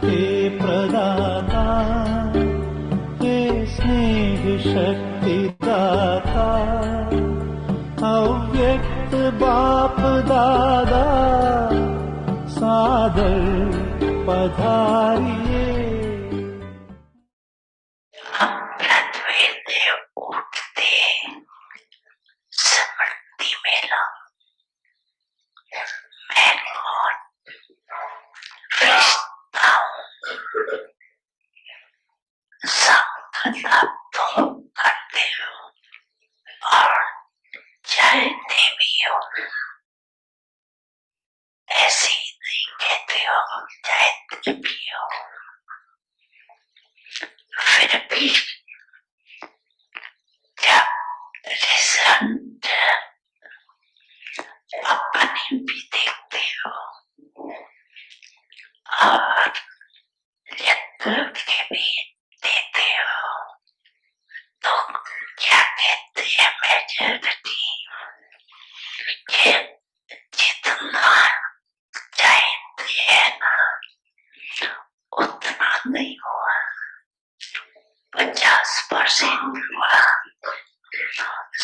के प्रदाता, हे स्नेह शक्ति दाता, अव्यक्त बाप दादा सादर पधारिए। ऐसे ही नहीं कहते हो चाहे भी हो, फिर भी जब रिजल्ट अपने भी देखते हो और के भी देते हो, तो क्या कहते हैं मेजॉरिटी कि जितना चाहते हैं ना उतना नहीं हुआ, 50% हुआ,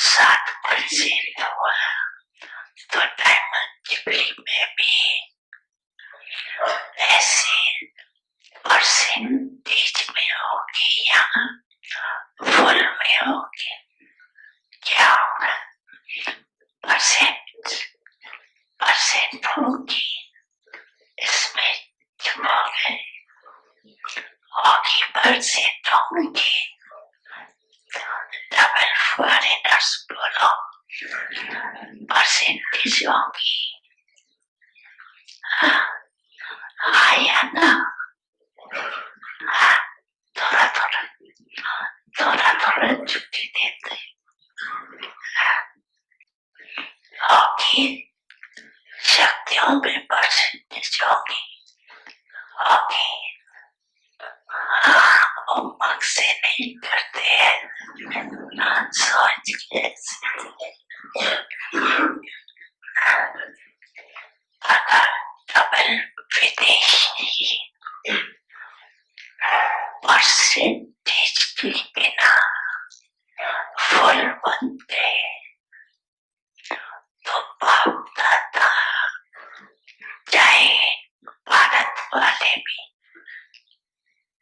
60% हुआ, तो डायमंड जुबली में भी ऐसे परसेंटेज में होगी या फुल में होगी, क्या होगा? परसेंट होगी, इसमें चुप हो गए, होगी परसेंट होंगी, डबल फॉरेनर्स बोलो, परसेंटेज होगी, हाँ या ना? थोड़ा छुट्टी देते होगी, शक्तियों में परसेंटेज होगी, उम्मक से नहीं करते हैं, सोच के अगर डबल विदेशी परसेंटेज के बिना फुल बनते तो बाप दादा चाहे भारत वाले भी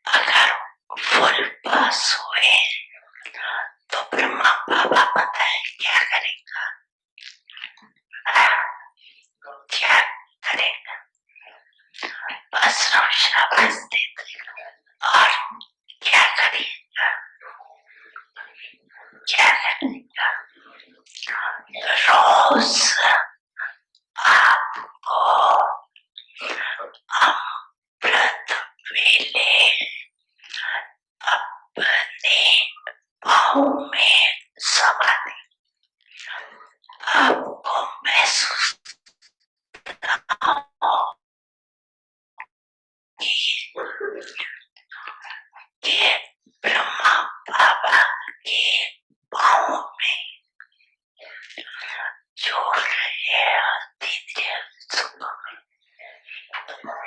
अगर फुल पास हुए तो ब्रह्मा बाबा पता है क्या करेगा? बस शाबाश दे देगा और क्या करेगा? रोज आपको अमृत वेले अपने पाँव में समाधि आपको महसूस कि ब्रह्मा बाबा के पाँव में जो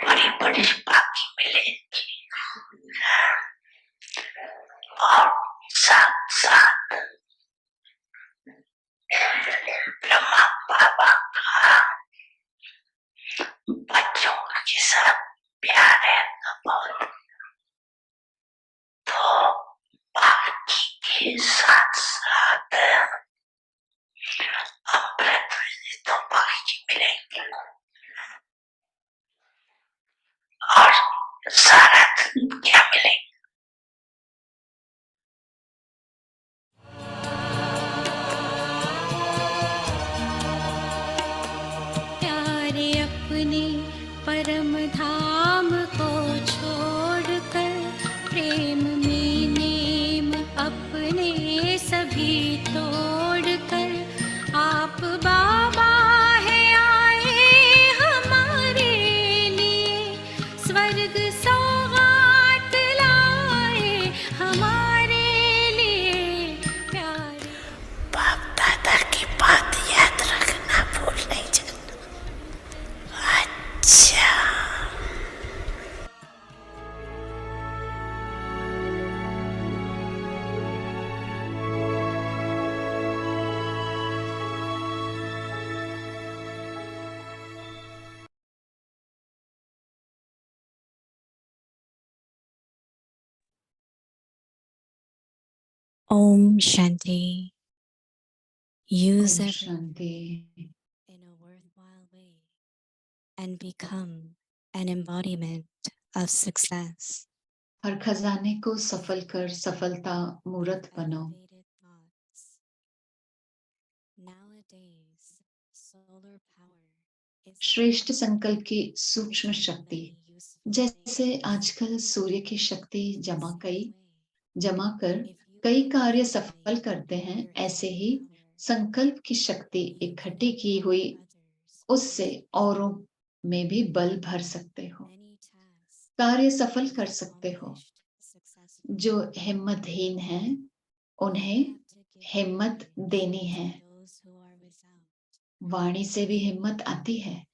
बड़ी बड़ी बाकी मिलेगी और साथ साथ ब्रह्मा बाबा का बच्चों के साथ प्यार है बहुत, तो बाकी के साथ साथ अमृत तो बाकी मिलेंगे और सारा दिन क्या मिलेगा? Om Shanti. Use Om every Shanti. in a worthwhile way and become an embodiment of success. हर खजाने को सफल कर सफलता मूर्त बनो। Elevated thoughts. Nowadays, solar power is श्रेष्ठ available संकल्प की to सूक्ष्म do शक्ति, many useful जैसे things. आजकल सूर्य की शक्ति In the same way, जमा कर if you कई कार्य collectively सफल करते हैं, your ऐसे inner ही power, संकल्प की शक्ति you can इकट्ठी की empower हुई others उससे with औरों में भी बल भर सकते हो, many tasks कार्य सफल be कर सकते हो। accomplished successfully. जो हिम्मतहीन हैं You उन्हें have to give हिम्मत courage देनी है। to those who are without. वाणी से भी हिम्मत आती है,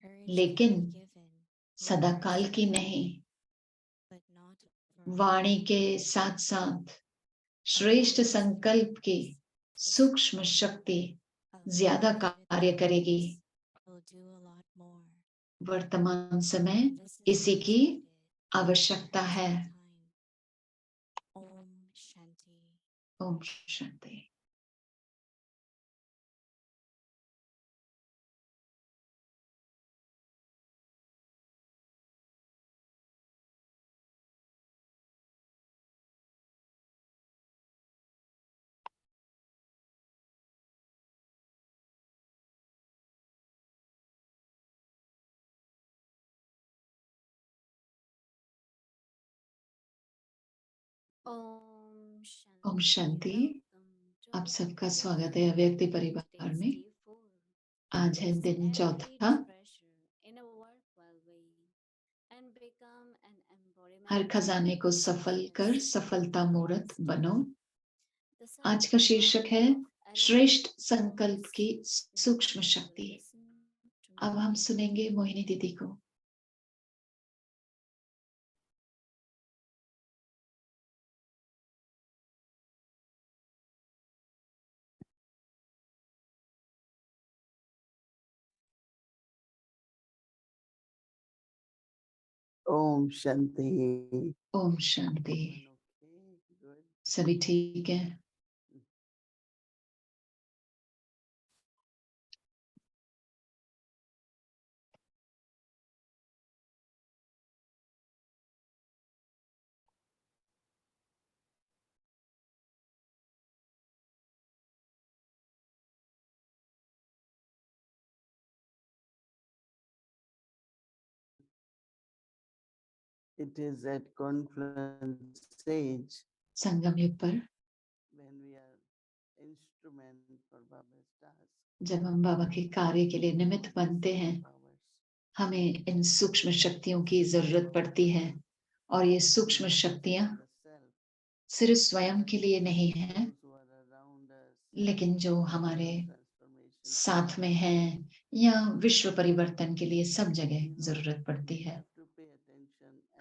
Courage लेकिन can be given with सदाकाल words की only, नहीं। but not for Vani all. के साथ साथ A श्रेष्ठ wise संकल्प की voice is सूक्ष्म full शक्ति of ज्यादा elevated कार्य करेगी। thoughts, will do a lot more. वर्तमान समय This is इसी what's की needed at आवश्यकता the है। present time. Om Shanti. Om Shanti. Om Om Shanti. Shanti. Welcome to आप सबका Day स्वागत 4. है अव्यक्ति परिवार Today's में। day 4. आज है Use दिन every चौथा। treasure in a worthwhile way and become an embodiment हर खजाने को of सफल कर success. सफलता मूर्त बनो। The आज का subject शीर्षक है of श्रेष्ठ elevated संकल्प thoughts. की सूक्ष्म Now शक्ति। listen to अब हम Mohini सुनेंगे Didi. मोहिनी दीदी को। ओम शांति। ओम शांति। सभी ठीक है? It is at confluence stage संगम युग पर when we are instrument for Baba's task. जब हम बाबा के कार्य के लिए निमित्त बनते हैं, हमें इन सूक्ष्म शक्तियों की जरूरत पड़ती है। और ये सूक्ष्म शक्तियां सिर्फ स्वयं के लिए नहीं है, लेकिन जो हमारे साथ में हैं या विश्व परिवर्तन के लिए सब जगह जरूरत पड़ती है।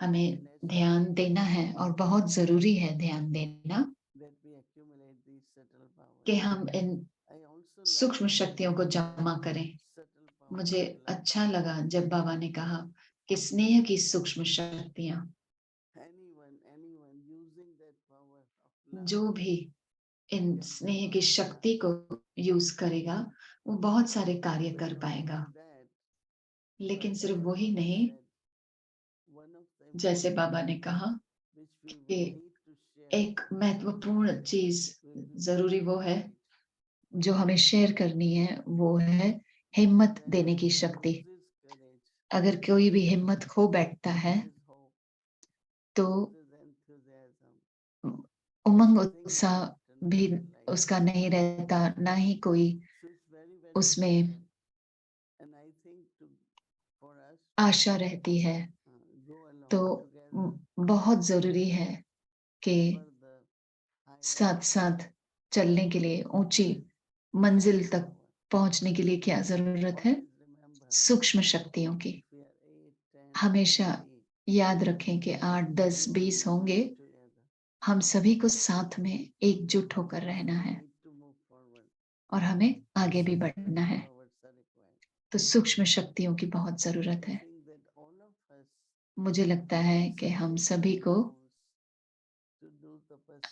हमें ध्यान देना है और बहुत जरूरी है ध्यान देना कि हम इन सूक्ष्म शक्तियों को जमा करें। मुझे अच्छा लगा जब बाबा ने कहा कि स्नेह की सूक्ष्म शक्तियां, जो भी इन स्नेह की शक्ति को यूज करेगा वो बहुत सारे कार्य कर पाएगा। लेकिन सिर्फ वही नहीं, जैसे बाबा ने कहा कि एक महत्वपूर्ण चीज जरूरी वो है जो हमें शेयर करनी है, वो है हिम्मत देने की शक्ति। अगर कोई भी हिम्मत खो बैठता है तो उमंग उत्साह भी उसका नहीं रहता, ना ही कोई उसमें आशा रहती है। तो बहुत जरूरी है कि साथ साथ चलने के लिए, ऊंची मंजिल तक पहुंचने के लिए क्या जरूरत है? सूक्ष्म शक्तियों की। हमेशा याद रखें कि 8, 10, 20 होंगे, हम सभी को साथ में एकजुट होकर रहना है और हमें आगे भी बढ़ना है। तो सूक्ष्म शक्तियों की बहुत जरूरत है। मुझे लगता है कि हम सभी को,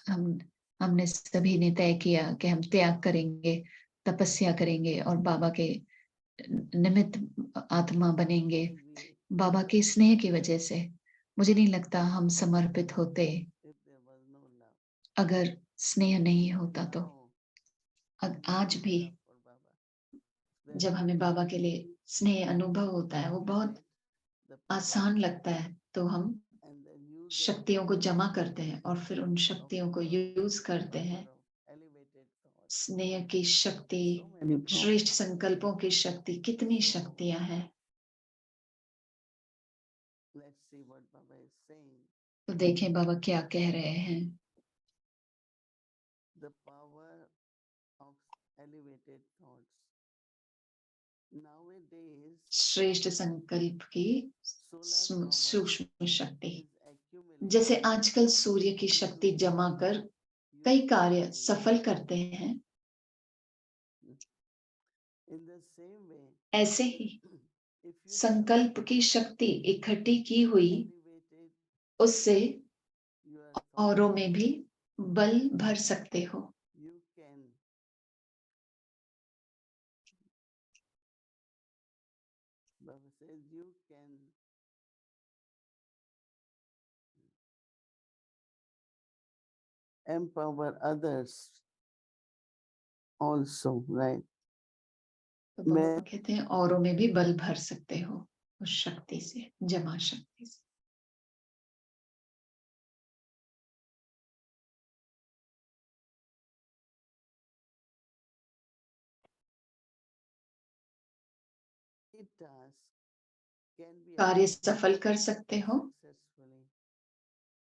हम हमने सभी ने तय किया कि हम त्याग करेंगे, तपस्या करेंगे और बाबा के निमित्त आत्मा बनेंगे। बाबा के स्नेह की वजह से मुझे नहीं लगता हम समर्पित होते अगर स्नेह नहीं होता तो। आज भी जब हमें बाबा के लिए स्नेह अनुभव होता है, वो बहुत आसान लगता है, तो हम शक्तियों को जमा करते हैं और फिर उन शक्तियों को यूज करते हैं। स्नेह की शक्ति, श्रेष्ठ संकल्पों की शक्ति, कितनी शक्तियां हैं। तो देखें बाबा क्या कह रहे हैं। The power of elevated thoughts. Nowadays, श्रेष्ठ संकल्प की solar power सूक्ष्म शक्ति, is accumulating जैसे आजकल सूर्य की शक्ति जमा कर कई कार्य सफल करते हैं, in the same way, ऐसे ही if you संकल्प की शक्ति इकट्ठी की हुई, elevated उससे your thought, औरों में भी बल भर सकते हो। you can Baba says you can empower others also, right? तो बाबा कहते हैं औरों में भी बल भर सकते हो उस शक्ति से, जमा शक्ति से। Task can be कार्य सफल कर सकते हो। successfully.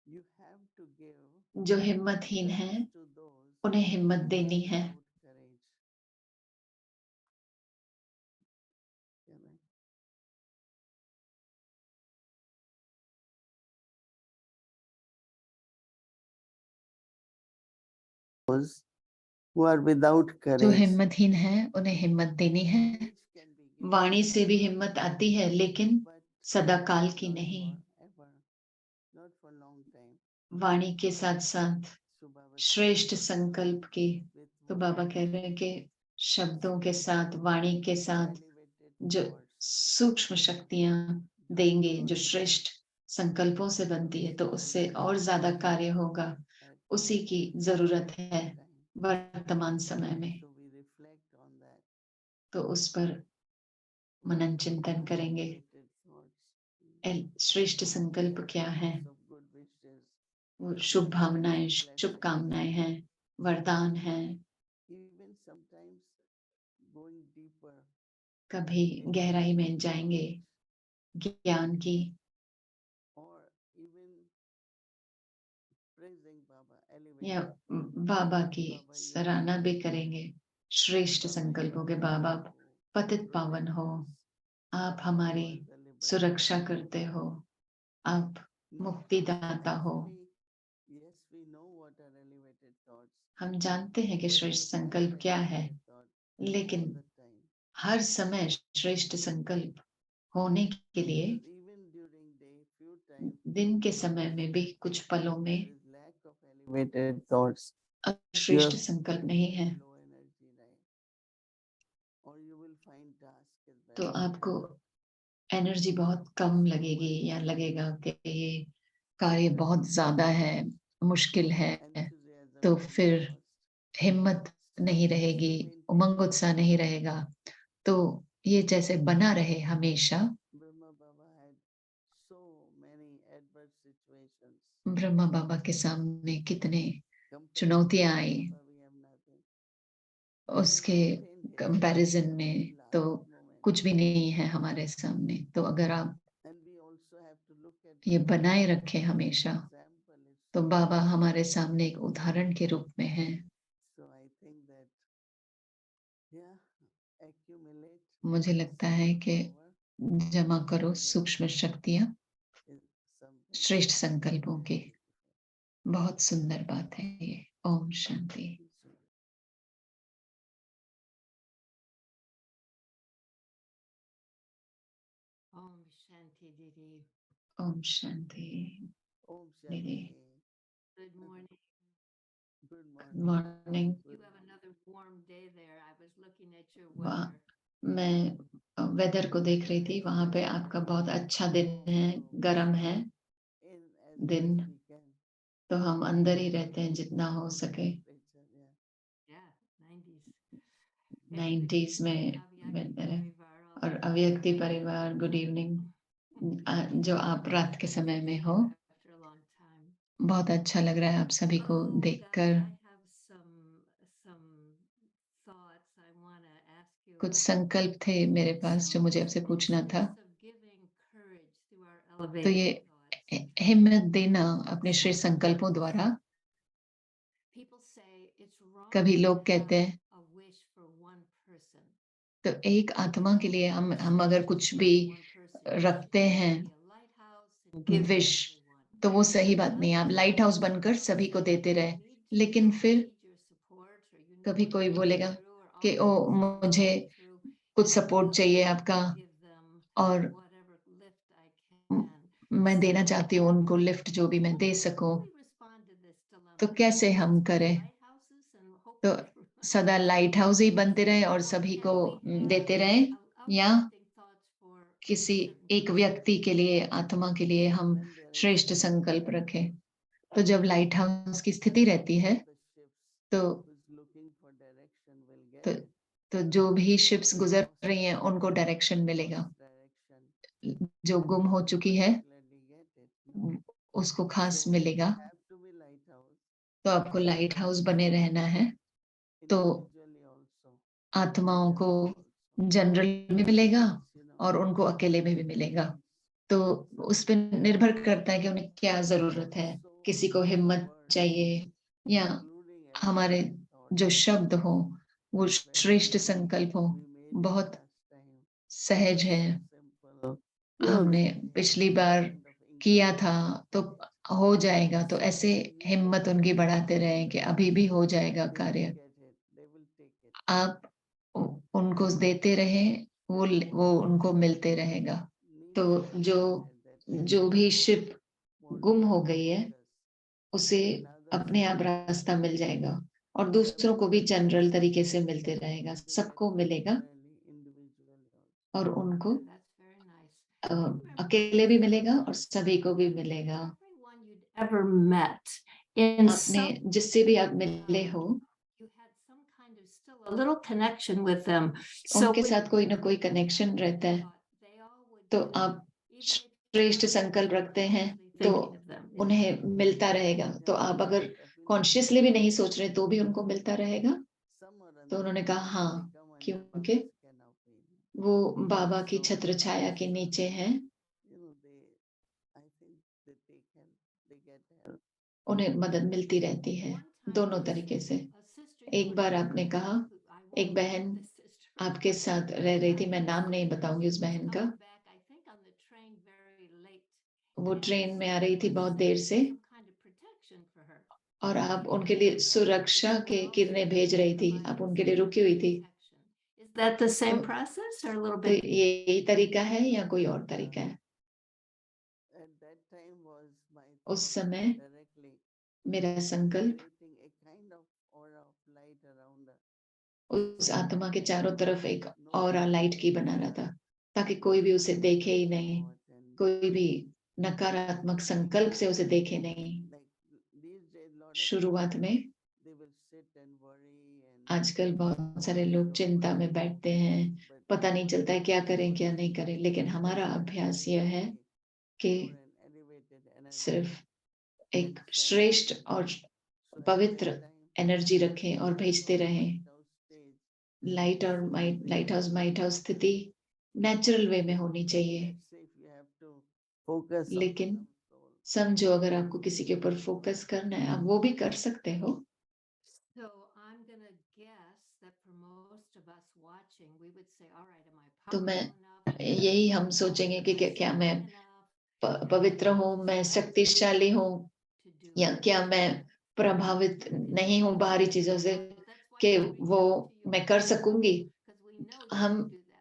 You have to give जो हिम्मतहीन हैं, courage to those उन्हें हिम्मत देनी है। without courage. Can I? Those who are without जो courage. हिम्मतहीन हैं, उन्हें हिम्मत देनी है। Courage can be given, वाणी से भी हिम्मत आती है, लेकिन but सदा काल की not नहीं। forever, not for long time. वाणी के साथ साथ So Baba says, श्रेष्ठ संकल्प की, with तो बाबा कह रहे हैं कि शब्दों के साथ, वाणी के साथ elevated जो thoughts, सूक्ष्म शक्तियां देंगे, जो श्रेष्ठ संकल्पों से बनती है, तो उससे और ज्यादा कार्य होगा। उसी की जरूरत है वर्तमान समय में। so we reflect on that. तो उस पर मनन चिंतन करेंगे। Elevated thoughts, श्रेष्ठ संकल्प क्या है? of good wishes, वो शुभ भावनाएं, शुभकामनाएं हैं, वरदान हैं। even sometimes going deeper, कभी गहराई में जाएंगे ज्ञान की, or even praising Baba, या elevated बाबा की Baba, you सराहना भी करेंगे। श्रेष्ठ Baba, संकल्पों you के are बाबा, there to पतित पावन protect हो, us. आप You हमारी are the liberator. सुरक्षा करते हो, आप मुक्तिदाता हो। Yes, we know what are elevated thoughts. हम जानते हैं कि But श्रेष्ठ to have संकल्प क्या है, elevated thought all लेकिन the time. हर समय श्रेष्ठ संकल्प होने के लिए Because even during day, few times, दिन के समय में भी कुछ पलों there में is lack of elevated thoughts. अगर श्रेष्ठ संकल्प नहीं है, Low energy, right? Or you will find task is तो very आपको hard. एनर्जी बहुत कम लगेगी, या लगेगा कि ये कार्य बहुत ज्यादा है, मुश्किल है, Enthusiasm तो will be फिर lost. हिम्मत नहीं रहेगी, उमंग उत्साह नहीं रहेगा। तो ये जैसे बना रहे हमेशा। Brahma Baba had so many adverse situations. Brahma बाबा के सामने कितने Compared to चुनौतियां Baba, I, we have nothing. He उसके maintained his कंपैरिजन में very तो last moment. कुछ भी नहीं है हमारे सामने। तो अगर आप And we also have to look at ये Baba बनाए as रखें हमेशा, example is तो so बाबा important. हमारे सामने एक उदाहरण के रूप में है। So I think that, yeah, accumulate मुझे लगता है कि power जमा करो सूक्ष्म शक्तियां is something श्रेष्ठ संकल्पों very की। beautiful. बहुत सुंदर बात है ये। Om Shanti. Om Shanti Didi. Om Shanti Om दीदी। Shanti. Good morning. Morning. You have another warm day there. I was looking at your वाह, weather. मैं वेदर को देख रही थी, वहां पे आपका बहुत अच्छा दिन है, गर्म है दिन, तो हम अंदर ही रहते हैं जितना हो सके। Yeah, 90s. 90s में बेहतर है। और अव्यक्ति परिवार, गुड इवनिंग, जो आप रात के समय में हो, After a long time. बहुत अच्छा लग रहा है आप सभी को Oh, देखकर। guys, I have some thoughts I want to ask you कुछ about. संकल्प थे मेरे पास जो मुझे आपसे पूछना था। तो ये हिम्मत देना अपने श्रेय संकल्पों द्वारा। कभी लोग कहते हैं तो एक आत्मा के लिए हम अगर कुछ भी रखते हैं विश, तो वो सही बात नहीं। आप लाइट हाउस बनकर सभी को देते रहे, लेकिन फिर कभी कोई बोलेगा कि ओ मुझे कुछ सपोर्ट चाहिए आपका और मैं देना चाहती हूँ उनको लिफ्ट जो भी मैं दे सकूं, तो कैसे हम करें? तो सदा लाइट हाउस ही बनते रहे और सभी को देते रहे, या किसी एक व्यक्ति के लिए, आत्मा के लिए हम श्रेष्ठ संकल्प रखें? तो जब लाइट हाउस की स्थिति रहती है तो जो भी शिप्स गुजर रही हैं उनको डायरेक्शन मिलेगा। जो गुम हो चुकी है उसको खास मिलेगा। तो आपको लाइट हाउस बने रहना है। तो आत्माओं को जनरल में मिलेगा और उनको अकेले में भी मिलेगा। तो उस पर निर्भर करता है कि उन्हें क्या जरूरत है। किसी को हिम्मत चाहिए या हमारे जो शब्द हो वो श्रेष्ठ संकल्प हो। बहुत सहज है। हमने पिछली बार किया था तो हो जाएगा, तो ऐसे हिम्मत उनकी बढ़ाते रहे कि अभी भी हो जाएगा कार्य। आप उनको देते रहे, वो उनको मिलते रहेगा। तो जो भी शिप गुम हो गई है उसे अपने आप रास्ता मिल जाएगा और दूसरों को भी जनरल तरीके से मिलते रहेगा, सबको मिलेगा और उनको अकेले भी मिलेगा और सभी को भी मिलेगा। आपने जिससे भी आप मिले हो उनके साथ कोई ना कोई कनेक्शन रहता है। तो आप श्रेष्ठ संकल्प रखते हैं तो उन्हें मिलता रहेगा। तो आप अगर कॉन्शियसली भी नहीं सोच रहे तो भी उनको मिलता रहेगा। तो उन्होंने कहा हाँ, क्योंकि वो बाबा की छत्र छाया के नीचे हैं, उन्हें मदद मिलती रहती है दोनों तरीके से। एक बार आपने कहा, एक बहन आपके साथ रह रही थी, मैं नाम नहीं बताऊंगी उस बहन का, वो ट्रेन में आ रही थी बहुत देर से और आप उनके लिए सुरक्षा के किरणें भेज रही थी, आप उनके लिए रुकी हुई थी। तो यही तरीका है या कोई और तरीका है? उस समय मेरा संकल्प उस आत्मा के चारों तरफ एक ऑरा लाइट की बना रहा था, ताकि कोई भी उसे देखे ही नहीं, कोई भी नकारात्मक संकल्प से उसे देखे नहीं। शुरुआत में आजकल बहुत सारे लोग चिंता में बैठते हैं, पता नहीं चलता है क्या करें क्या नहीं करें, लेकिन हमारा अभ्यास यह है कि सिर्फ एक श्रेष्ठ और पवित्र एनर्जी रखें और भेजते रहें। लाइट हाउस माइट हाउस स्थिति नेचुरल वे में होनी चाहिए, लेकिन समझो अगर आपको किसी के ऊपर फोकस करना है आप वो भी कर सकते हो। तो मैं यही हम सोचेंगे कि क्या मैं पवित्र हूँ, मैं शक्तिशाली हूँ, या क्या मैं प्रभावित नहीं हूँ बाहरी चीजों से कि वो मैं कर सकूंगी।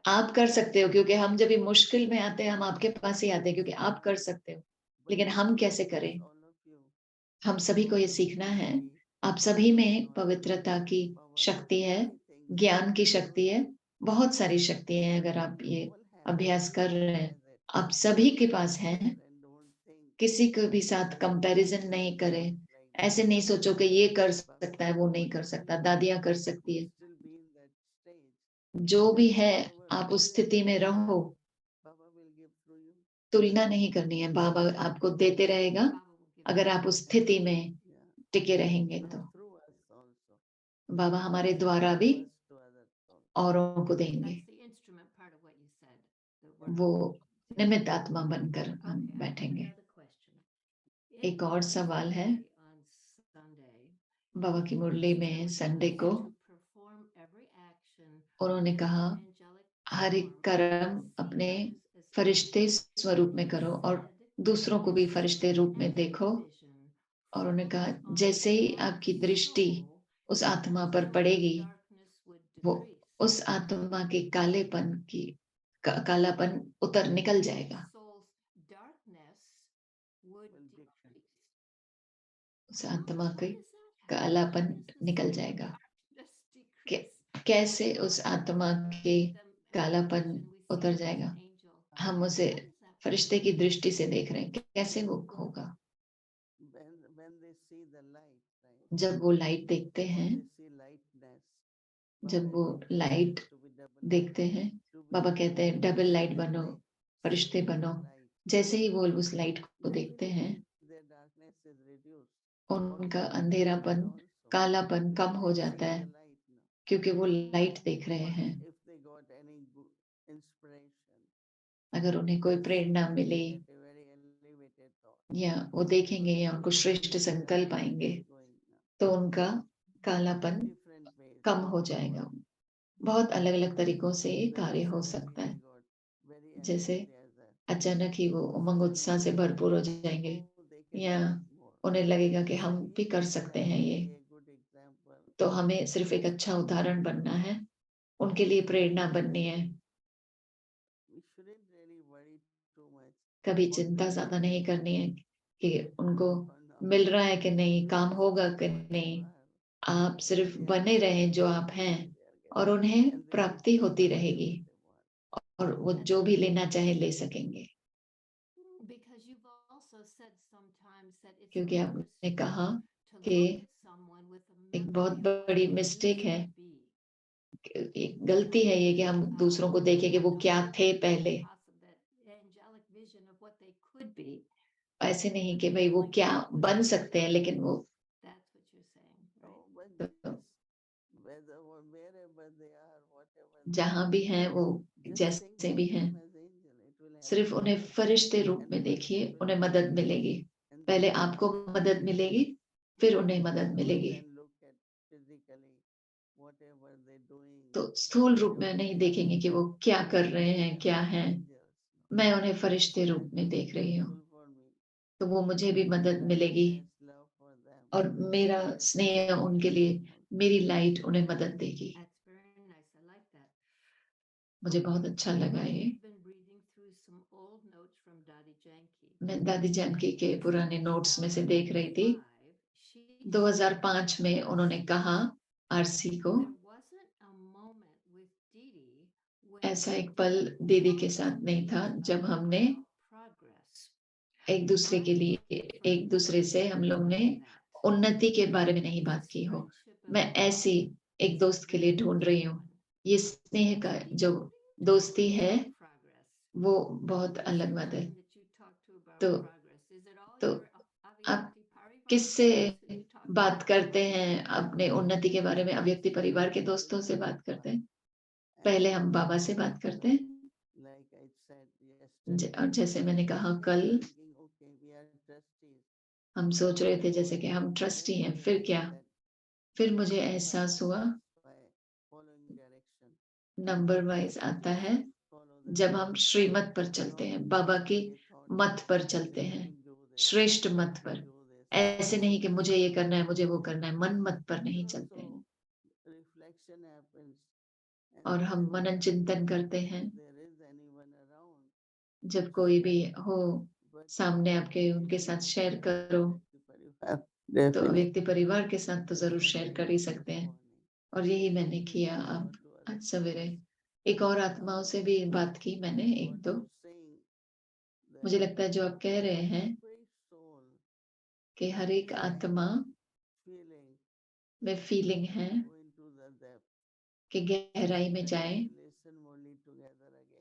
आप कर सकते हो, क्योंकि हम जब भी मुश्किल में आते हैं हम आपके पास ही आते हैं क्योंकि आप कर सकते हो। लेकिन हम कैसे करें? हम सभी को ये सीखना है आप सभी में पवित्रता की शक्ति है, ज्ञान की शक्ति है, बहुत सारी शक्ति है। अगर आप ये अभ्यास कर रहे हैं, आप सभी के पास है। किसी को भी साथ कंपैरिजन नहीं करें। ऐसे नहीं सोचो कि ये कर सकता है, वो नहीं कर सकता, दादियाँ कर सकती है। जो भी है, आप उस स्थिति में रहो। तुलना नहीं करनी है, बाबा आपको देते रहेगा Baba will give अगर you आप उस स्थिति में टिके रहेंगे तो। बाबा हमारे द्वारा भी औरों को देंगे। That's the instrument part of what you said. that we're वो doing. निमित्त आत्मा बनकर Okay, हम I have बैठेंगे। another question. एक और सवाल है, On Sunday, बाबा की मुरली में संडे को to perform every action उन्होंने in कहा an angelic हर एक form, कर्म see अपने others as फरिश्ते angels. स्वरूप में करो और Said, दूसरों को भी फरिश्ते रूप में as देखो। vision और उन्होंने कहा focused on जैसे ही one आपकी दृष्टि soul, उस आत्मा that पर soul's पड़ेगी, darkness would वो decrease. उस आत्मा के कालेपन की कालापन उतर निकल जाएगा। Soul's darkness would decrease. उस आत्मा How के does that happen? कालापन How does the निकल soul's जाएगा। darkness decrease? कैसे उस आत्मा के कालापन उतर जाएगा? हम उसे फरिश्ते की दृष्टि से देख रहे हैं, कैसे वो होगा? जब वो लाइट देखते हैं, जब वो लाइट देखते हैं, बाबा कहते हैं डबल लाइट बनो, फरिश्ते बनो। जैसे ही वो उस लाइट को देखते हैं, उनका अंधेरापन, कालापन कम हो जाता है, क्योंकि वो लाइट देख रहे हैं। अगर उन्हें कोई प्रेरणा मिले या वो देखेंगे या उनको श्रेष्ठ संकल्प आएंगे, तो उनका कालापन कम हो जाएगा। बहुत अलग अलग तरीकों से ये कार्य हो सकता है। जैसे अचानक ही वो उमंग उत्साह से भरपूर हो जाएंगे, या उन्हें लगेगा कि हम भी कर सकते हैं ये। तो हमें सिर्फ एक अच्छा उदाहरण बनना है, उनके लिए प्रेरणा बननी है। कभी चिंता ज्यादा नहीं करनी है कि उनको मिल रहा है कि नहीं, काम होगा कि नहीं। आप सिर्फ बने रहें जो आप हैं, और उन्हें प्राप्ति होती रहेगी, और वो जो भी लेना चाहे ले सकेंगे। Because you've also said sometimes that it's क्योंकि a आपने mistake कहा to कि look at someone with a एक memory बहुत of what बड़ी they मिस्टेक used है, to be. एक गलती है ये कि हम दूसरों को देखें कि वो क्या थे पहले। Angelic vision of what they could be. ऐसे नहीं कि भाई वो क्या बन सकते हैं, लेकिन वो That's what you're saying, right? तो जहाँ भी हैं, वो जैसे भी हैं, सिर्फ उन्हें फरिश्ते रूप में देखिए, उन्हें मदद मिलेगी। पहले आपको मदद मिलेगी, फिर उन्हें मदद मिलेगी। तो स्थूल रूप में नहीं देखेंगे कि वो क्या कर रहे हैं, क्या हैं। मैं उन्हें फरिश्ते रूप में देख रही हूँ, तो वो मुझे भी मदद मिलेगी, और मेरा स्नेह उनके लिए, मेरी लाइट उन्हें मदद देगी। That's very nice. I like that. मुझे बहुत अच्छा लगा ये। I've been reading through some old notes from Dadi Janki. मैं दादी जानकी के पुराने नोट्स में से देख रही थी। 2005, 2005 में उन्होंने कहा आरसी को, there wasn't a moment with Didi when ऐसा एक पल दीदी के साथ नहीं था जब हमने progress. एक दूसरे के लिए, एक दूसरे से हम लोग ने उन्नति के बारे में नहीं बात की हो। मैं ऐसी एक दोस्त के लिए ढूंढ रही हूँ। ये स्नेह का जो दोस्ती है, वो बहुत अलग बात है। तो आप किससे बात करते हैं अपने उन्नति के बारे में? अव्यक्ति परिवार के दोस्तों से बात करते हैं, पहले हम बाबा से बात करते हैं। और जैसे मैंने कहा कल, हम सोच रहे थे जैसे कि हम ट्रस्टी हैं, फिर क्या? फिर मुझे एहसास हुआ नंबर वाइज आता है जब हम श्रीमत पर चलते हैं, बाबा की मत पर चलते हैं, श्रेष्ठ मत पर। ऐसे नहीं कि मुझे ये करना है, मुझे वो करना है, मन मत पर नहीं चलते हैं। और हम मनन चिंतन करते हैं, जब कोई भी हो सामने आपके, उनके साथ शेयर करो। तो Definitely. व्यक्ति परिवार के साथ तो जरूर शेयर कर ही सकते हैं, और यही मैंने किया। अब आज सवेरे एक और आत्माओं से भी बात की मैंने, एक दो। मुझे लगता है जो आप कह रहे हैं कि हर एक आत्मा में फीलिंग है कि गहराई में जाए।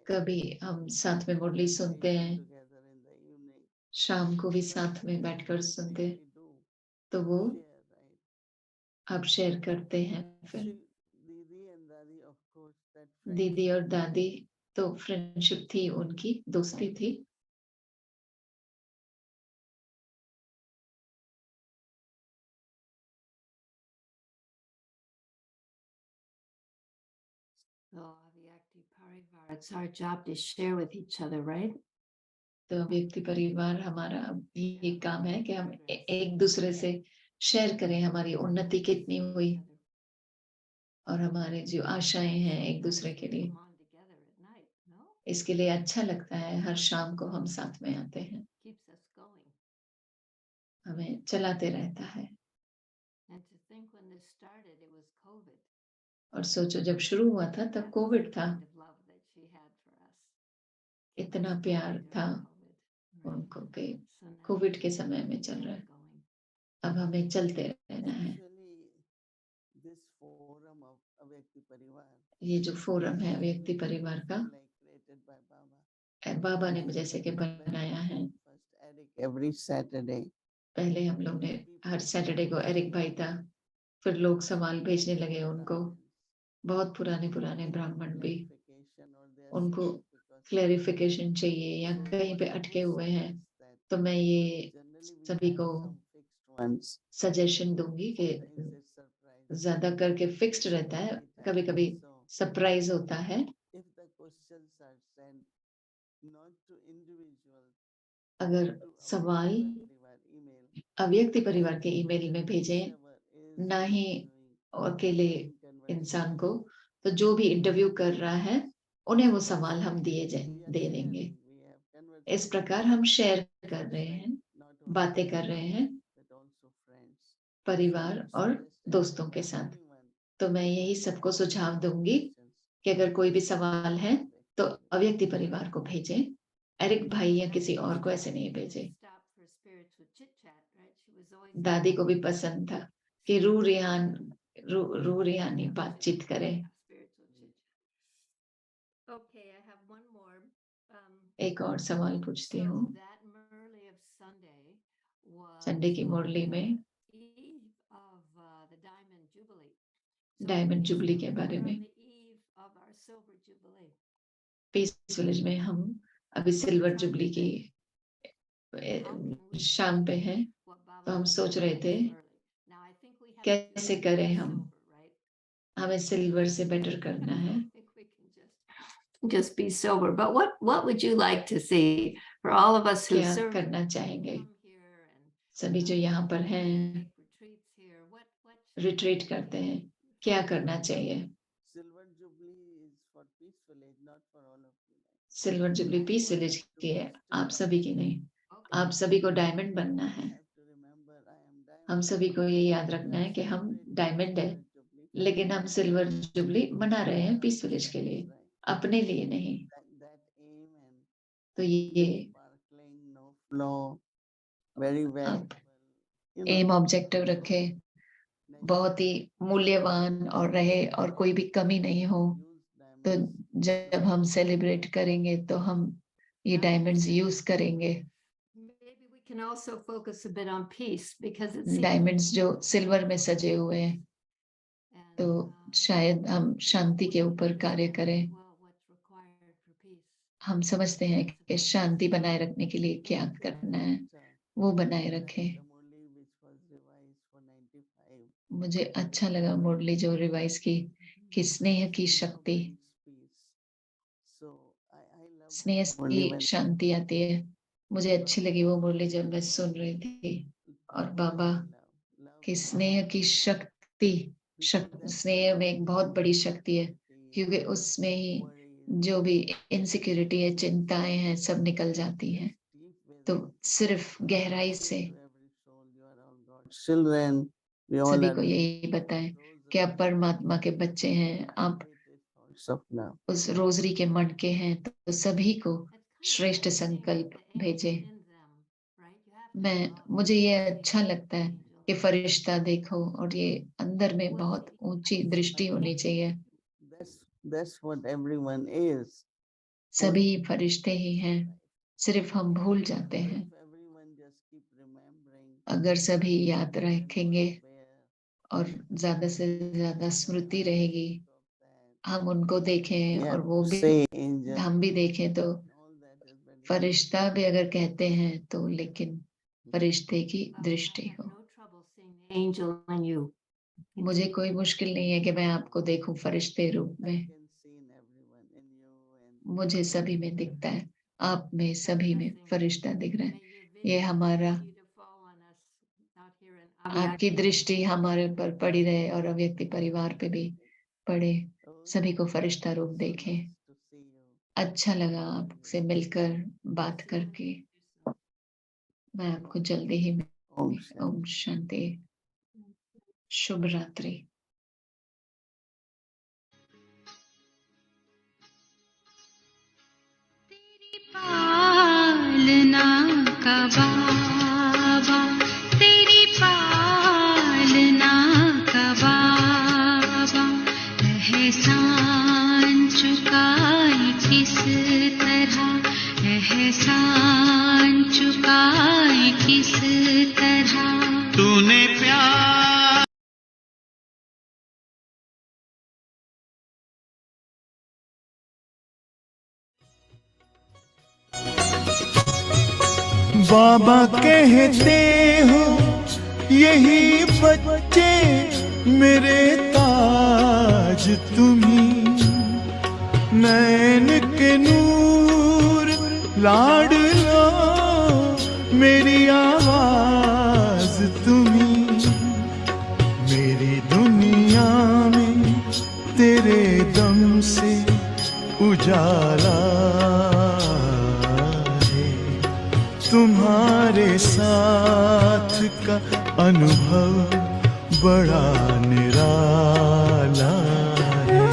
कभी हम साथ में मुरली सुनते हैं, शाम को भी साथ में बैठकर सुनते, तो वो आप शेयर करते हैं। फिर दीदी और दादी तो फ्रेंडशिप थी, उनकी दोस्ती थी। So Avyakti Parivar, it's our job to share with each other, right? तो व्यक्ति परिवार हमारा ये काम है कि हम एक दूसरे से शेयर करें हमारी उन्नति कितनी हुई और हमारे जो आशाएं हैं एक दूसरे के लिए। Come on together at night, no? इसके लिए अच्छा लगता है हर शाम को हम साथ में आते हैं, Keeps us going. हमें चलाते रहता है। And to think when this started, it was COVID. और सोचो जब शुरू हुआ था तब That's the कोविड था, kind of love that she had for us. Kept इतना us प्यार going था during COVID. Right. उनको कि So now कोविड we के keep समय में चल रहा है। going. अब हमें चलते रहना है। This forum of Avyakti Parivar, ये जो फोरम है व्यक्ति परिवार का, like created by Baba. बाबा ने जैसे कि बनाया है। First Eric every Saturday. पहले हम लोग ने हर सैटरडे को एरिक भाई था, फिर लोग सवाल भेजने लगे उनको, बहुत पुराने ब्राह्मण भी, उनको क्लैरिफिकेशन चाहिए या कहीं पे अटके हुए हैं। तो मैं ये सभी को सजेशन दूंगी कि ज्यादा करके फिक्स्ड रहता है, कभी कभी सरप्राइज होता है। अगर सवाल अव्यक्ति परिवार के ईमेल में भेजें, ना ही अकेले इंसान को, तो जो भी इंटरव्यू कर रहा है उन्हें वो सवाल हम दे देंगे। इस प्रकार हम शेयर कर रहे हैं, बातें कर रहे हैं परिवार और दोस्तों के साथ। तो मैं यही सबको सुझाव दूंगी कि अगर कोई भी सवाल है तो अव्यक्ति परिवार को भेजें, एरिक भाई या किसी और को ऐसे नहीं भेजे। दादी को भी पसंद था कि रू रिहानी बातचीत करें। Okay, I have one more. एक और सवाल पूछती So हूँ। that Murli of Sunday was Sunday की मुरली on में the eve of the Diamond Jubilee. Diamond jubilee के बारे we're में, on the eve of our Silver Jubilee. Peace Village में हम अभी सिल्वर जुबली की शाम पे हैं। What Baba तो हम was सोच रहे saying थे early. Now I think we have to do कैसे it करें with हम, silver, right? हमें सिल्वर से बेटर करना है। I think we can just be sober. But what would you like to see for all of us who क्या serve करना चाहेंगे come here and सभी जो यहाँ पर हैं, take retreats here? What retreat करते हैं, क्या करना चाहिए? Silver Jubilee is for Peace Village, not for all of you. Silver Jubilee Peace Village की है, आप सभी की नहीं। आप सभी को डायमंड बनना है। हम सभी को ये याद रखना है कि हम डायमंड है, लेकिन हम सिल्वर जुबली मना रहे हैं पीस विलेज के लिए, अपने लिए नहीं। तो ये आप एम ऑब्जेक्टिव रखें, बहुत ही मूल्यवान और रहे और कोई भी कमी नहीं हो। तो जब हम सेलिब्रेट करेंगे तो हम ये डायमंड्स यूज करेंगे। maybe we can also focus a bit on peace because it's diamonds जो सिल्वर में सजे हुए हैं, and, तो शायद हम शांति के ऊपर कार्य करें। well, what's required for peace. हम समझते हैं कि शांति बनाए रखने के लिए क्या करना है, वो बनाए रखें। मुझे अच्छा लगा मुरली जो रिवाइज की स्नेह की शक्ति, स्नेह से शांति आती है। मुझे अच्छी लगी वो मुरली जब मैं सुन रही थी। और बाबा की स्नेह की शक्ति, स्नेह में एक बहुत बड़ी शक्ति है, क्योंकि उसमें ही जो भी इनसिक्योरिटी है, चिंताएं हैं, सब निकल जाती हैं। तो सिर्फ गहराई से children, we all सभी are को यही बताएं कि आप परमात्मा के बच्चे हैं, आप Sapna. उस रोजरी के मटके हैं, तो सभी को श्रेष्ठ संकल्प भेजे। मुझे ये अच्छा लगता है कि फरिश्ता देखो, और ये अंदर में बहुत ऊंची दृष्टि होनी चाहिए। That's what everyone is. सभी फरिश्ते ही हैं, सिर्फ हम भूल जाते हैं। अगर सभी याद रखेंगे और ज्यादा से ज्यादा स्मृति रहेगी, हम उनको देखें और वो भी हम भी देखें, तो फरिश्ता भी अगर कहते हैं तो, लेकिन फरिश्ते की दृष्टि हो। Angel in you. मुझे कोई मुश्किल नहीं है कि मैं आपको देखूं फरिश्ते रूप में। मुझे सभी में दिखता है, आप में सभी में फरिश्ता दिख रहा है। ये हमारा, आपकी दृष्टि हमारे पर पड़ी रहे और अव्यक्ति परिवार पे भी पड़े। सभी को फरिश्ता रूप देखें। अच्छा लगा आपसे मिलकर बात करके। मैं आपको जल्दी ही ओम शांति, शुभ रात्रि। पालना का बाबा, तेरी पालना का बाबा, एहसान चुकाए किस तरह, एहसान चुकाए किस तरह, तूने प्यार बाबा कहते हो यही बच्चे मेरे ताज तुम्ही, नैन के नूर लाडलो मेरी आवाज तुम्ही, मेरी दुनिया में तेरे दम से उजाला, तुम्हारे साथ का अनुभव बड़ा निराला है।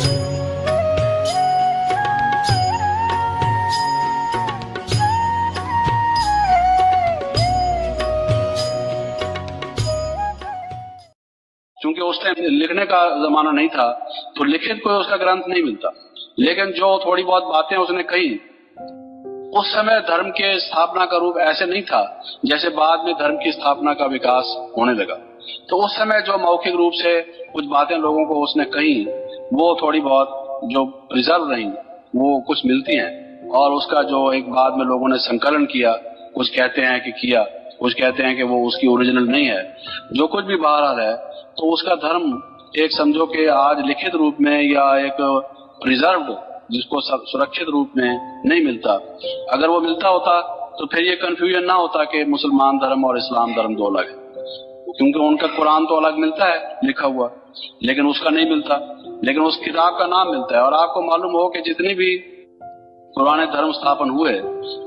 क्योंकि उस टाइम लिखने का जमाना नहीं था, तो लिखित कोई उसका ग्रंथ नहीं मिलता, लेकिन जो थोड़ी बहुत बातें उसने कही, उस समय धर्म के स्थापना का रूप ऐसे नहीं था जैसे बाद में धर्म की स्थापना का विकास होने लगा। तो उस समय जो मौखिक रूप से कुछ बातें लोगों को उसने कही, वो थोड़ी बहुत जो प्रिजर्व रही, वो कुछ मिलती हैं। और उसका जो एक बाद में लोगों ने संकलन किया, कुछ कहते हैं कि किया, कुछ कहते हैं कि वो उसकी ओरिजिनल नहीं है। जो कुछ भी बहरहाल है, तो उसका धर्म एक समझो कि आज लिखित रूप में या एक प्रिजर्व्ड, जिसको सुरक्षित रूप में नहीं मिलता। अगर वो मिलता होता तो फिर ये कंफ्यूजन ना होता कि मुसलमान धर्म और इस्लाम धर्म दो अलग है, क्योंकि उनका कुरान तो अलग मिलता है लिखा हुआ, लेकिन उसका नहीं मिलता, लेकिन उस किताब का नाम मिलता है। और आपको मालूम हो कि जितने भी पुराने धर्म स्थापन हुए,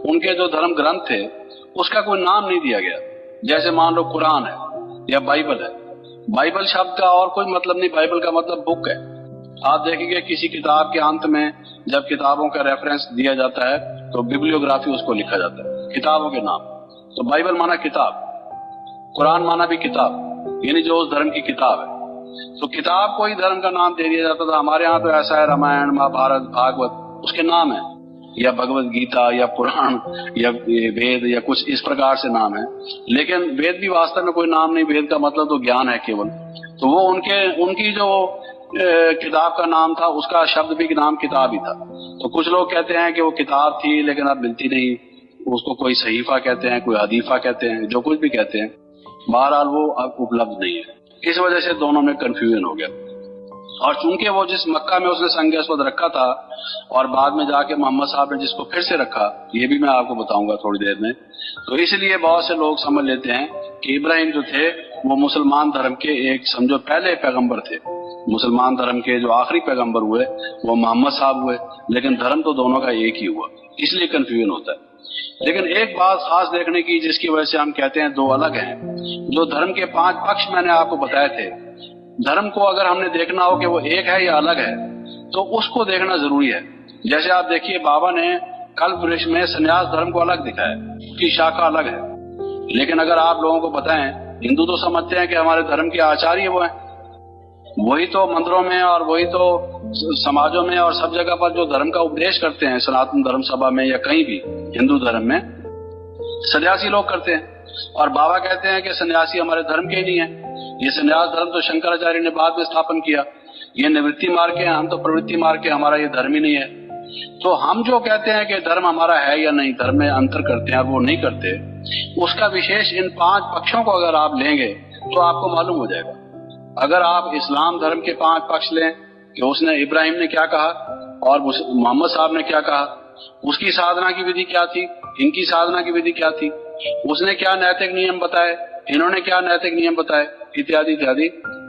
उनके जो धर्म ग्रंथ थे उसका कोई नाम नहीं दिया गया। जैसे मान लो कुरान है या बाइबल है, बाइबल शब्द का और कोई मतलब नहीं, बाइबल का मतलब बुक है। आप देखेंगे किसी किताब के अंत में जब किताबों का रेफरेंस दिया जाता है तो बिब्लियोग्राफी उसको लिखा जाता है, किताबों के नाम। तो बाइबल माना किताब, कुरान माना भी किताब, यानी जो उस धर्म की किताब है। तो किताब को ही धर्म का नाम दे दिया जाता था। हमारे यहाँ तो ऐसा है, रामायण, महाभारत, भागवत उसके नाम है, या भगवत गीता या पुराण या वेद या कुछ इस प्रकार से नाम है। लेकिन वेद भी वास्तव में कोई नाम नहीं, वेद का मतलब तो ज्ञान है केवल। तो वो उनकी जो किताब का नाम था, उसका शब्द भी नाम किताब ही था। तो कुछ लोग कहते हैं कि वो किताब थी लेकिन अब मिलती नहीं, उसको कोई सहीफा कहते हैं, कोई हदीफा कहते हैं, जो कुछ भी कहते हैं, बहरहाल वो अब उपलब्ध नहीं है। इस वजह से दोनों में कंफ्यूजन हो गया। और चूंकि वो जिस मक्का में उसने संज्ञास्पद रखा था और बाद में जाके मोहम्मद साहब ने जिसको फिर से रखा, ये भी मैं आपको बताऊंगा थोड़ी देर में, तो इसलिए बहुत से लोग समझ लेते हैं कि इब्राहिम जो थे वो मुसलमान धर्म के एक समझो पहले पैगंबर थे। मुसलमान धर्म के जो आखिरी पैगंबर हुए वो मोहम्मद साहब हुए, लेकिन धर्म तो दोनों का एक ही हुआ, इसलिए कंफ्यूजन होता है। लेकिन एक बात खास देखने की जिसकी वजह से हम कहते हैं दो अलग हैं। जो धर्म के 5 पक्ष मैंने आपको बताए थे, धर्म को अगर हमने देखना हो कि वो एक है या अलग है तो उसको देखना जरूरी है। जैसे आप देखिए, बाबा ने कल्प वृक्ष में संन्यास धर्म को अलग दिखाया, उसकी शाखा अलग है। लेकिन अगर आप लोगों को बताएं, हिंदू तो समझते हैं कि हमारे धर्म के आचार्य वो हैं, वही तो मंदिरों में और वही तो समाजों में और सब जगह पर जो धर्म का उपदेश करते हैं, सनातन धर्म सभा में या कहीं भी हिंदू धर्म में, सन्यासी लोग करते हैं। और बाबा कहते हैं कि सन्यासी हमारे धर्म के ही नहीं है। ये सन्यास धर्म तो शंकराचार्य ने बाद में स्थापन किया। ये निवृत्ति मार्ग के हैं, हम तो प्रवृत्ति मार्ग के, हमारा ये धर्म ही नहीं है। तो हम जो कहते हैं कि धर्म हमारा है या नहीं, धर्म में अंतर करते हैं, वो नहीं करते, उसका विशेष इन 5 पक्षों को अगर आप लेंगे तो आपको मालूम हो जाएगा। अगर आप इस्लाम धर्म के 5 पक्ष लें कि उसने इब्राहिम ने क्या कहा और मोहम्मद साहब ने क्या कहा, उसकी साधना की विधि क्या थी, इनकी साधना की विधि क्या थी, उसने क्या नैतिक नियम बताए, इन्होंने क्या नैतिक नियम बताए, इत्यादि इत्यादि,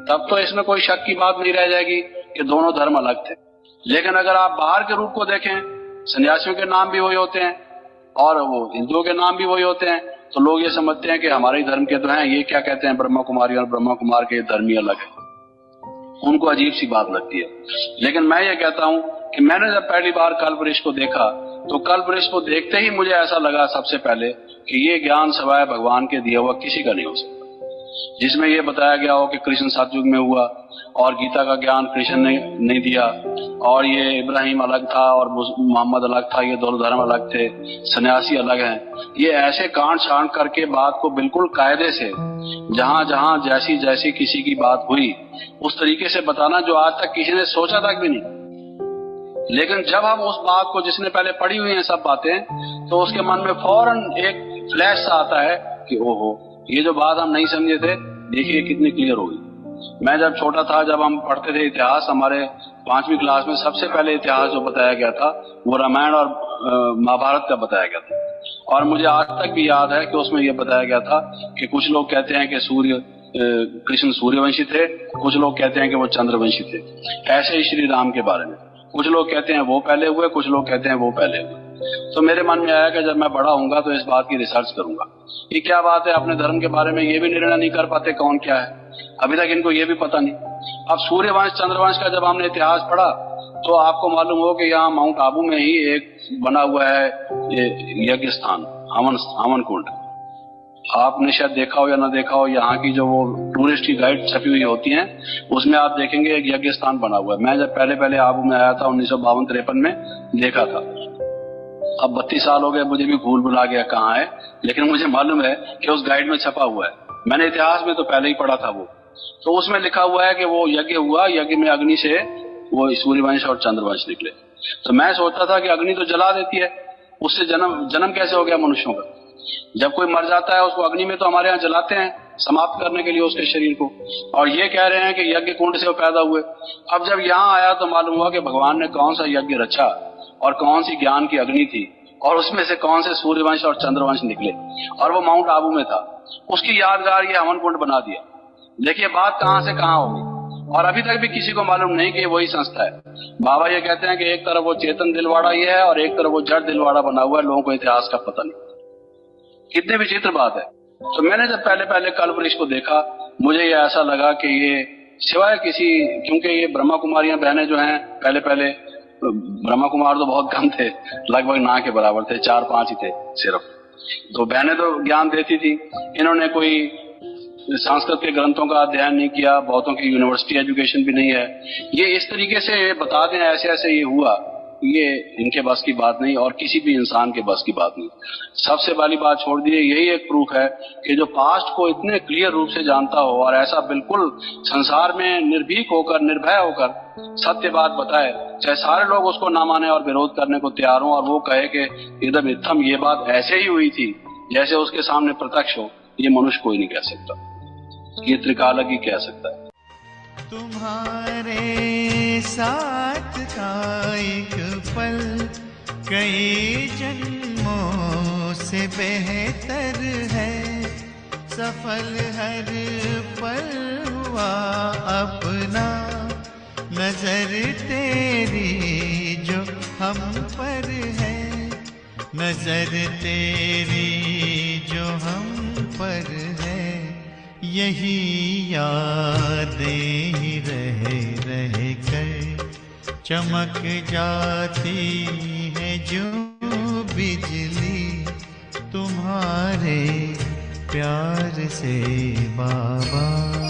तब तो इसमें कोई शक की बात नहीं रह जाएगी कि दोनों धर्म अलग थे। लेकिन अगर आप बाहर के रूप को देखें, सन्यासियों के नाम भी वही होते हैं और वो हिंदुओं के नाम भी वही होते हैं, तो लोग ये समझते हैं कि हमारे धर्म के तो हैं, ये क्या कहते हैं ब्रह्मा कुमारी और ब्रह्मा कुमार के धर्म ही अलग है। उनको अजीब सी बात लगती है। लेकिन मैं ये कहता हूं कि मैंने जब पहली बार कल्प वृक्ष को देखा तो कल्प वृक्ष को देखते ही मुझे ऐसा लगा सबसे पहले कि ये ज्ञान सवाय भगवान के दिया हुआ किसी का नहीं हो सकता। जिसमें ये बताया गया हो कि कृष्ण सतयुग में हुआ और गीता का ज्ञान कृष्ण ने नहीं दिया, और ये इब्राहिम अलग था और मोहम्मद अलग था, ये दोनों धर्म अलग थे, सन्यासी अलग हैं, ये ऐसे कांड छांट करके बात को बिल्कुल कायदे से जहां जहां जैसी जैसी किसी की बात हुई उस तरीके से बताना जो आज तक किसी ने सोचा तक भी नहीं। लेकिन जब हम उस बात को, जिसने पहले पढ़ी हुई है सब बातें, तो उसके मन में फौरन एक फ्लैश सा आता है कि ओहो, ये जो बात हम नहीं समझे थे, देखिए कितनी क्लियर हो गई। मैं जब छोटा था, जब हम पढ़ते थे इतिहास, हमारे 5वीं क्लास में सबसे पहले इतिहास जो बताया गया था वो रामायण और महाभारत का बताया गया था। और मुझे आज तक भी याद है कि उसमें यह बताया गया था कि कुछ लोग कहते हैं कि कृष्ण सूर्यवंशी थे, कुछ लोग कहते हैं कि वो चंद्रवंशी थे। ऐसे ही श्री राम के बारे में कुछ लोग कहते हैं वो पहले हुए, कुछ लोग कहते हैं वो पहले हुए। तो मेरे मन में आया कि जब मैं बड़ा होऊंगा तो इस बात की रिसर्च करूंगा। ये क्या बात है, अपने धर्म के बारे में ये भी निर्णय नहीं कर पाते कौन क्या है, अभी तक इनको ये भी पता नहीं। अब सूर्यवंश चंद्रवंश का जब हमने इतिहास पढ़ा तो आपको मालूम हो कि यहाँ माउंट आबू में ही एक बना हुआ है यज्ञ स्थान, हवन कुंड। आपने शायद देखा हो या ना देखा हो, यहाँ की जो वो टूरिस्ट की गाइड छपी हुई होती हैं उसमें आप देखेंगे एक यज्ञ स्थान बना हुआ है। मैं जब पहले आबू में आया था 1952-53 में देखा था। अब 32 साल हो गए, मुझे भी भूल भुला गया कहाँ है, लेकिन मुझे मालूम है कि उस गाइड में छपा हुआ है। मैंने इतिहास में तो पहले ही पढ़ा था वो, तो उसमें लिखा हुआ है कि वो यज्ञ हुआ, यज्ञ में अग्नि से वो सूर्यवंश और चंद्रवंश निकले। तो मैं सोचता था कि अग्नि तो जला देती है, उससे जन्म कैसे हो गया मनुष्यों का। जब कोई मर जाता है उसको अग्नि में तो हमारे यहाँ जलाते हैं समाप्त करने के लिए उसके शरीर को, और ये कह रहे हैं कि यज्ञ कुंड से वो पैदा हुए। अब जब यहाँ आया तो मालूम हुआ कि भगवान ने कौन सा यज्ञ रचा और कौन सी ज्ञान की अग्नि थी और उसमें से कौन से सूर्यवंश और चंद्रवंश निकले, और वो माउंट आबू में था। उसकी यादगार ये हवन कुंड बना दिया। देखिए बात कहां से कहां होगी, और अभी तक भी किसी को मालूम नहीं कि वही संस्था है। बाबा ये कहते हैं कि एक तरफ वो चेतन दिलवाड़ा ये है और एक तरफ वो जड़ दिलवाड़ा बना हुआ है, लोगों को इतिहास का पता नहीं। कितनी विचित्र बात है। तो मैंने जब पहले कल्प वृक्ष को देखा, मुझे ये ऐसा लगा कि ये सिवाय किसी, क्योंकि ये ब्रह्मा कुमारियां बहनें जो हैं, पहले ब्रह्मा कुमार तो बहुत कम थे, लगभग ना के बराबर थे, 4-5 ही थे सिर्फ। तो बहनें तो ज्ञान देती थी। इन्होंने कोई संस्कृत के ग्रंथों का अध्ययन नहीं किया, बहुतों की यूनिवर्सिटी एजुकेशन भी नहीं है। ये इस तरीके से बता दें ऐसे ऐसे ये हुआ, ये इनके बस की बात नहीं और किसी भी इंसान के बस की बात नहीं। सबसे वाली बात छोड़ दिए, यही एक प्रूफ है कि जो पास्ट को इतने क्लियर रूप से जानता हो और ऐसा बिल्कुल संसार में निर्भीक होकर, निर्भय होकर सत्य बात बताए, चाहे सारे लोग उसको ना माने और विरोध करने को तैयार हो, और वो कहे कि एकदम इत्थम ये बात ऐसे ही हुई थी जैसे उसके सामने प्रत्यक्ष हो, ये मनुष्य कोई नहीं कह सकता। ये त्रिकालज्ञ ही कह सकता है। तुम्हारे साथ का एक पल कई जन्मों से बेहतर है, सफल हर पल हुआ अपना, नजर तेरी जो हम पर है, नजर तेरी जो हम पर है, यही यादें ही रह रह कर चमक जाती है जो बिजली तुम्हारे प्यार से बाबा।